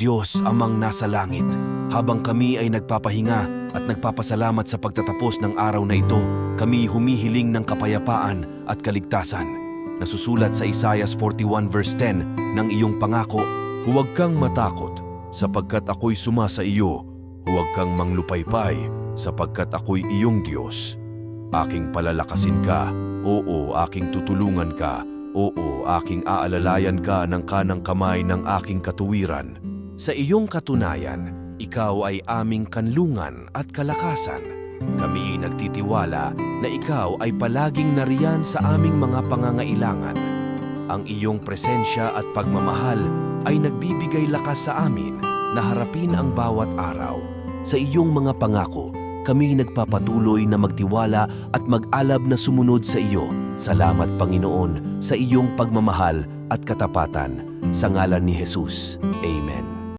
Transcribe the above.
Diyos amang nasa langit, habang kami ay nagpapahinga at nagpapasalamat sa pagtatapos ng araw na ito, kami humihiling ng kapayapaan at kaligtasan. Nasusulat sa Isaiah 41 verse 10 ng iyong pangako, "Huwag kang matakot, sapagkat ako'y sumasa iyo. Huwag kang manglupaypay, sapagkat ako'y iyong Diyos. Aking palalakasin ka, oo, aking tutulungan ka, oo, aking aalalayan ka ng kanang kamay ng aking katuwiran. Sa iyong katunayan, ikaw ay aming kanlungan at kalakasan. Kami nagtitiwala na ikaw ay palaging nariyan sa aming mga pangangailangan. Ang iyong presensya at pagmamahal ay nagbibigay lakas sa amin na harapin ang bawat araw. Sa iyong mga pangako, kami nagpapatuloy na magtiwala at mag-alab na sumunod sa iyo. Salamat, Panginoon, sa iyong pagmamahal at katapatan. Sa ngalan ni Jesus. Amen.